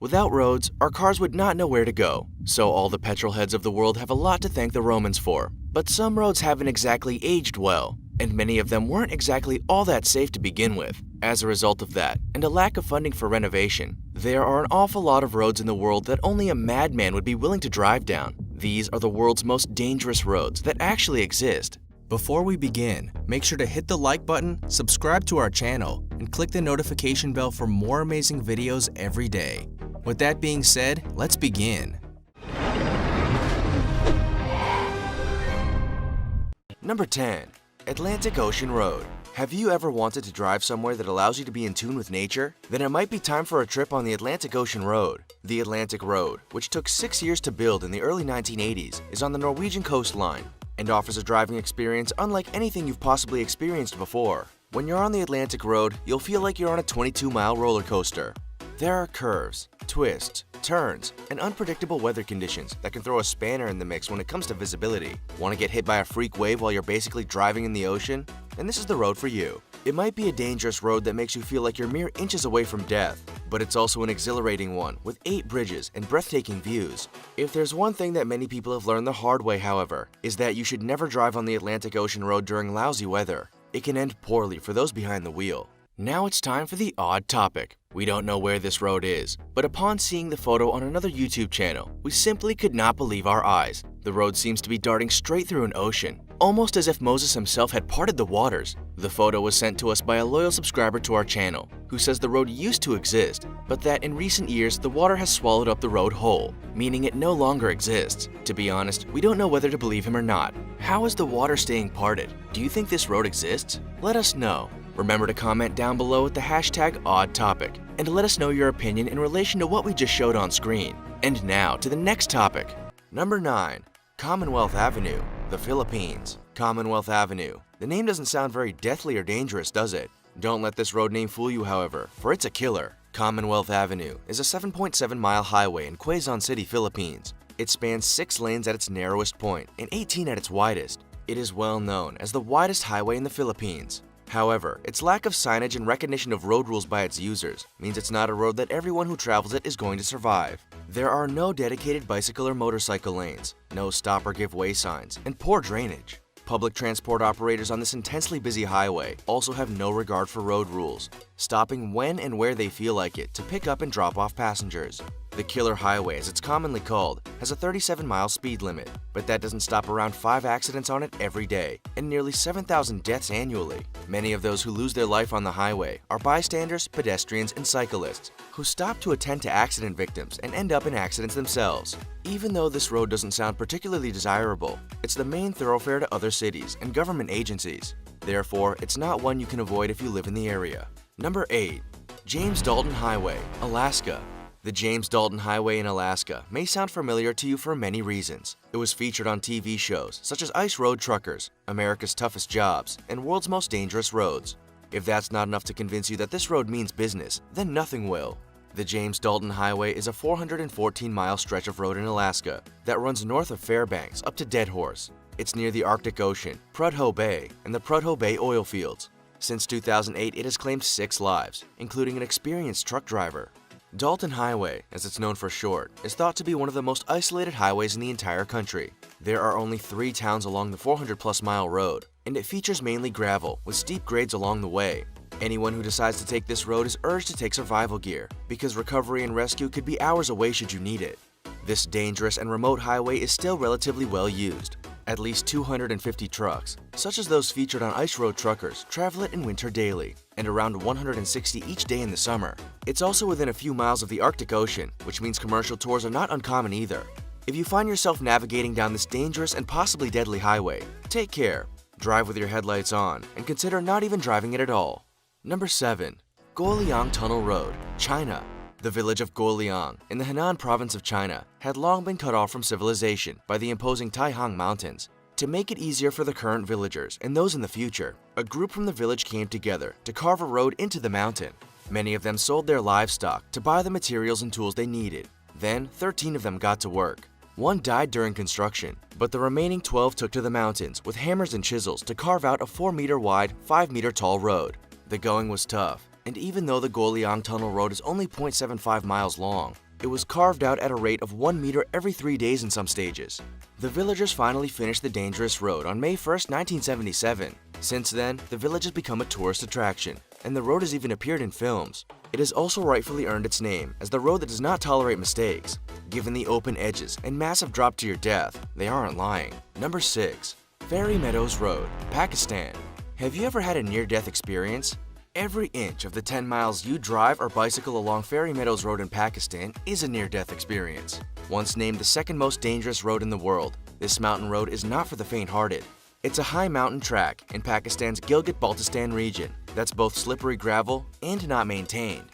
Without roads, our cars would not know where to go, so all the petrol heads of the world have a lot to thank the Romans for. But some roads haven't exactly aged well, and many of them weren't exactly all that safe to begin with. As a result of that, and a lack of funding for renovation, there are an awful lot of roads in the world that only a madman would be willing to drive down. These are the world's most dangerous roads that actually exist. Before we begin, make sure to hit the like button, subscribe to our channel, and click the notification bell for more amazing videos every day. With that being said, let's begin. Number 10. Atlantic Ocean Road. Have you ever wanted to drive somewhere that allows you to be in tune with nature? Then it might be time for a trip on the Atlantic Ocean Road. The Atlantic Road, which took 6 years to build in the early 1980s, is on the Norwegian coastline and offers a driving experience unlike anything you've possibly experienced before. When you're on the Atlantic Road, you'll feel like you're on a 22-mile roller coaster. There are curves, twists, turns, and unpredictable weather conditions that can throw a spanner in the mix when it comes to visibility. Want to get hit by a freak wave while you're basically driving in the ocean? Then this is the road for you. It might be a dangerous road that makes you feel like you're mere inches away from death, but it's also an exhilarating one with 8 bridges and breathtaking views. If there's one thing that many people have learned the hard way, however, is that you should never drive on the Atlantic Ocean Road during lousy weather. It can end poorly for those behind the wheel. Now it's time for the odd topic. We don't know where this road is, but upon seeing the photo on another YouTube channel, we simply could not believe our eyes. The road seems to be darting straight through an ocean, almost as if Moses himself had parted the waters. The photo was sent to us by a loyal subscriber to our channel, who says the road used to exist, but that in recent years the water has swallowed up the road whole, meaning it no longer exists. To be honest, we don't know whether to believe him or not. How is the water staying parted? Do you think this road exists? Let us know. Remember to comment down below with the hashtag #OddTopic and let us know your opinion in relation to what we just showed on screen. And now to the next topic. Number 9. Commonwealth Avenue, the Philippines. Commonwealth Avenue. The name doesn't sound very deathly or dangerous, does it? Don't let this road name fool you, however, for it's a killer. Commonwealth Avenue is a 7.7-mile highway in Quezon City, Philippines. It spans 6 lanes at its narrowest point and 18 at its widest. It is well known as the widest highway in the Philippines. However, its lack of signage and recognition of road rules by its users means it's not a road that everyone who travels it is going to survive. There are no dedicated bicycle or motorcycle lanes, no stop or give way signs, and poor drainage. Public transport operators on this intensely busy highway also have no regard for road rules, stopping when and where they feel like it to pick up and drop off passengers. The Killer Highway, as it's commonly called, has a 37-mile speed limit, but that doesn't stop around 5 accidents on it every day, and nearly 7,000 deaths annually. Many of those who lose their life on the highway are bystanders, pedestrians, and cyclists, who stop to attend to accident victims and end up in accidents themselves. Even though this road doesn't sound particularly desirable, it's the main thoroughfare to other cities and government agencies. Therefore, it's not one you can avoid if you live in the area. Number 8. James Dalton Highway, Alaska. The James Dalton Highway in Alaska may sound familiar to you for many reasons. It was featured on TV shows such as Ice Road Truckers, America's Toughest Jobs, and World's Most Dangerous Roads. If that's not enough to convince you that this road means business, then nothing will. The James Dalton Highway is a 414-mile stretch of road in Alaska that runs north of Fairbanks up to Dead Horse. It's near the Arctic Ocean, Prudhoe Bay, and the Prudhoe Bay oil fields. Since 2008, it has claimed 6 lives, including an experienced truck driver. Dalton Highway, as it's known for short, is thought to be one of the most isolated highways in the entire country. There are only 3 towns along the 400-plus-mile road, and it features mainly gravel with steep grades along the way. Anyone who decides to take this road is urged to take survival gear, because recovery and rescue could be hours away should you need it. This dangerous and remote highway is still relatively well used. At least 250 trucks, such as those featured on Ice Road Truckers, travel it in winter daily, and around 160 each day in the summer. It's also within a few miles of the Arctic Ocean, which means commercial tours are not uncommon either. If you find yourself navigating down this dangerous and possibly deadly highway, take care, drive with your headlights on, and consider not even driving it at all. Number 7. Guoliang Tunnel Road, China. The village of Guoliang, in the Henan province of China, had long been cut off from civilization by the imposing Taihang Mountains. To make it easier for the current villagers and those in the future, a group from the village came together to carve a road into the mountain. Many of them sold their livestock to buy the materials and tools they needed. Then, 13 of them got to work. 1 died during construction, but the remaining 12 took to the mountains with hammers and chisels to carve out a 4-meter wide, 5-meter tall road. The going was tough, and even though the Guoliang Tunnel Road is only 0.75 miles long, It was carved out at a rate of 1 meter every 3 days in some stages. The villagers finally finished the dangerous road on May 1st, 1977. Since then, the village has become a tourist attraction, and the road has even appeared in films. It has also rightfully earned its name as the road that does not tolerate mistakes. Given the open edges and massive drop to your death, they aren't lying. Number 6. Fairy Meadows Road, Pakistan. Have you ever had a near-death experience? Every inch of the 10 miles you drive or bicycle along Fairy Meadows Road in Pakistan is a near-death experience. Once named the second most dangerous road in the world, this mountain road is not for the faint-hearted. It's a high mountain track in Pakistan's Gilgit-Baltistan region that's both slippery gravel and not maintained.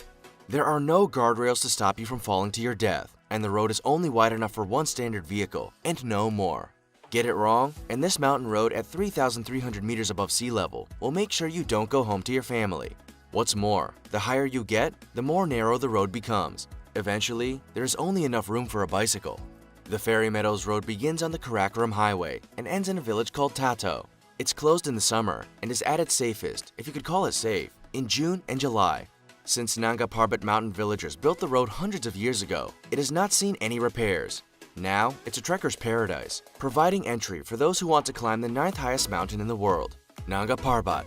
There are no guardrails to stop you from falling to your death, and the road is only wide enough for one standard vehicle and no more. Get it wrong, and this mountain road at 3,300 meters above sea level will make sure you don't go home to your family. What's more, the higher you get, the more narrow the road becomes. Eventually, there's only enough room for a bicycle. The Fairy Meadows Road begins on the Karakoram Highway and ends in a village called Tato. It's closed in the summer and is at its safest, if you could call it safe, in June and July. Since Nanga Parbat mountain villagers built the road hundreds of years ago, it has not seen any repairs. Now, it's a trekker's paradise, providing entry for those who want to climb the 9th highest mountain in the world, Nanga Parbat.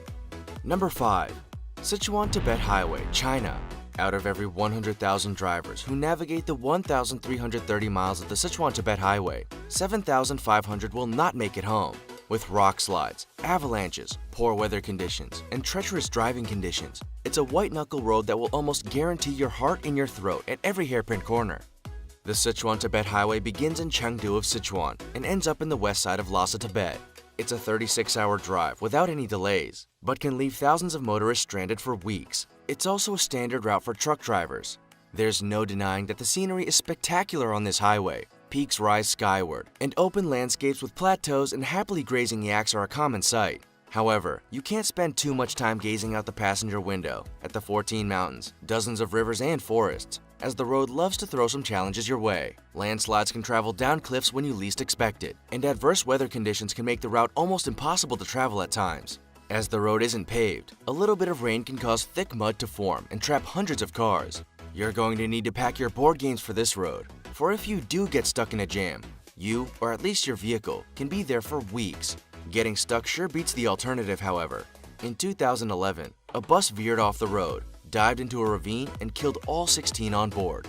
Number 5. Sichuan-Tibet Highway, China. Out of every 100,000 drivers who navigate the 1,330 miles of the Sichuan-Tibet Highway, 7,500 will not make it home. With rock slides, avalanches, poor weather conditions, and treacherous driving conditions, it's a white-knuckle road that will almost guarantee your heart in your throat at every hairpin corner. The Sichuan-Tibet Highway begins in Chengdu of Sichuan and ends up in the west side of Lhasa, Tibet. It's a 36-hour drive without any delays, but can leave thousands of motorists stranded for weeks. It's also a standard route for truck drivers. There's no denying that the scenery is spectacular on this highway. Peaks rise skyward, and open landscapes with plateaus and happily grazing yaks are a common sight. However, you can't spend too much time gazing out the passenger window at the 14 mountains, dozens of rivers and forests, as the road loves to throw some challenges your way. Landslides can travel down cliffs when you least expect it, and adverse weather conditions can make the route almost impossible to travel at times. As the road isn't paved, a little bit of rain can cause thick mud to form and trap hundreds of cars. You're going to need to pack your board games for this road, for if you do get stuck in a jam, you, or at least your vehicle, can be there for weeks. Getting stuck sure beats the alternative, however. In 2011, a bus veered off the road, dived into a ravine, and killed all 16 on board.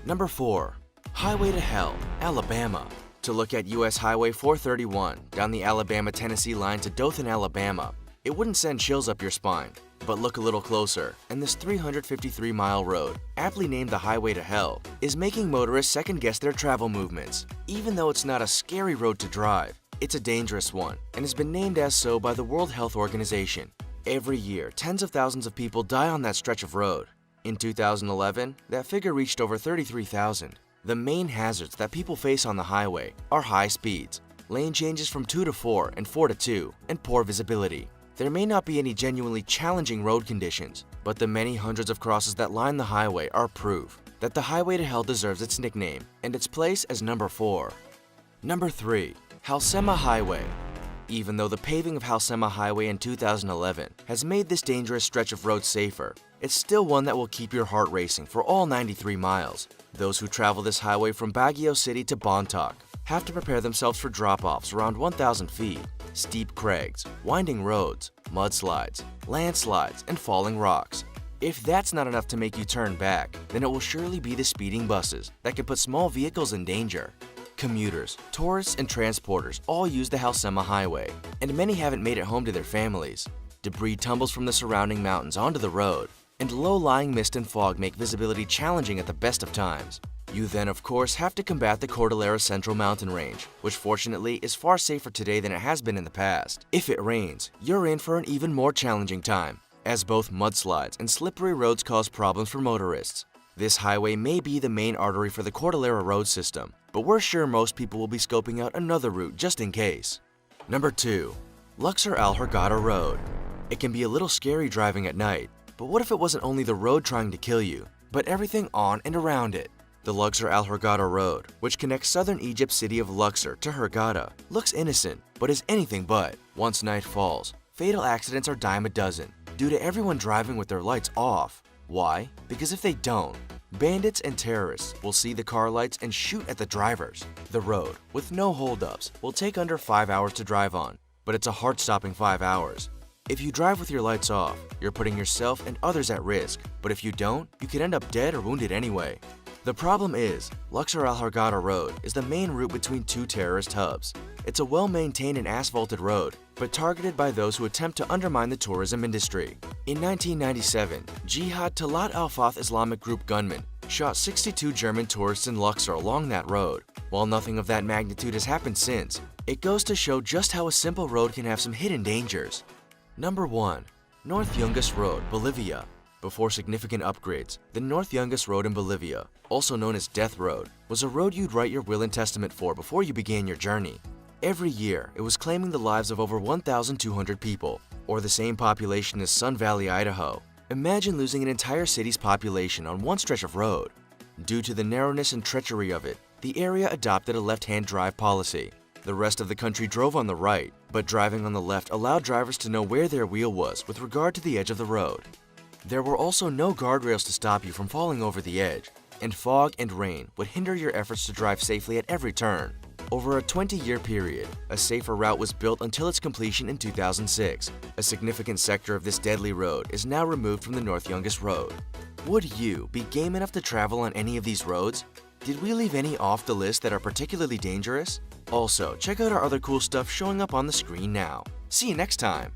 Number 4. Highway to Hell, Alabama. To look at US Highway 431 down the Alabama-Tennessee line to Dothan, Alabama, it wouldn't send chills up your spine. But look a little closer, and this 353-mile road, aptly named the Highway to Hell, is making motorists second-guess their travel movements. Even though it's not a scary road to drive, it's a dangerous one, and has been named as so by the World Health Organization. Every year, tens of thousands of people die on that stretch of road. In 2011, that figure reached over 33,000. The main hazards that people face on the highway are high speeds, lane changes from 2 to 4 and 4 to 2, and poor visibility. There may not be any genuinely challenging road conditions, but the many hundreds of crosses that line the highway are proof that the Highway to Hell deserves its nickname and its place as number 4. Number 3. Halsema Highway. Even though the paving of Halsema Highway in 2011 has made this dangerous stretch of road safer, it's still one that will keep your heart racing for all 93 miles. Those who travel this highway from Baguio City to Bontoc have to prepare themselves for drop-offs around 1,000 feet, steep crags, winding roads, mudslides, landslides, and falling rocks. If that's not enough to make you turn back, then it will surely be the speeding buses that can put small vehicles in danger. Commuters, tourists, and transporters all use the Halsema Highway, and many haven't made it home to their families. Debris tumbles from the surrounding mountains onto the road, and low-lying mist and fog make visibility challenging at the best of times. You then, of course, have to combat the Cordillera Central Mountain Range, which fortunately is far safer today than it has been in the past. If it rains, you're in for an even more challenging time, as both mudslides and slippery roads cause problems for motorists. This highway may be the main artery for the Cordillera road system, but we're sure most people will be scoping out another route just in case. Number 2. Luxor Al Hurghada Road. It can be a little scary driving at night, but what if it wasn't only the road trying to kill you, but everything on and around it? The Luxor Al Hurghada Road, which connects southern Egypt's city of Luxor to Hurghada, looks innocent, but is anything but. Once night falls, fatal accidents are dime a dozen, due to everyone driving with their lights off. Why? Because if they don't, Bandits and terrorists will see the car lights and shoot at the drivers. The road, with no holdups, will take under 5 hours to drive on, but it's a heart-stopping 5 hours. If you drive with your lights off, you're putting yourself and others at risk, but if you don't, you could end up dead or wounded anyway. The problem is, Luxor Al Hurghada Road is the main route between two terrorist hubs. It's a well-maintained and asphalted road, but targeted by those who attempt to undermine the tourism industry. In 1997, Jihad Talat Al-Fath Islamic Group gunmen shot 62 German tourists in Luxor along that road. While nothing of that magnitude has happened since, it goes to show just how a simple road can have some hidden dangers. Number 1. North Yungas Road, Bolivia. Before significant upgrades, the North Yungas Road in Bolivia, also known as Death Road, was a road you'd write your will and testament for before you began your journey. Every year, it was claiming the lives of over 1,200 people, or the same population as Sun Valley, Idaho. Imagine losing an entire city's population on one stretch of road. Due to the narrowness and treachery of it, the area adopted a left-hand drive policy. The rest of the country drove on the right, but driving on the left allowed drivers to know where their wheel was with regard to the edge of the road. There were also no guardrails to stop you from falling over the edge, and fog and rain would hinder your efforts to drive safely at every turn. Over a 20-year period, a safer route was built until its completion in 2006. A significant sector of this deadly road is now removed from the North Yungas Road. Would you be game enough to travel on any of these roads? Did we leave any off the list that are particularly dangerous? Also, check out our other cool stuff showing up on the screen now. See you next time!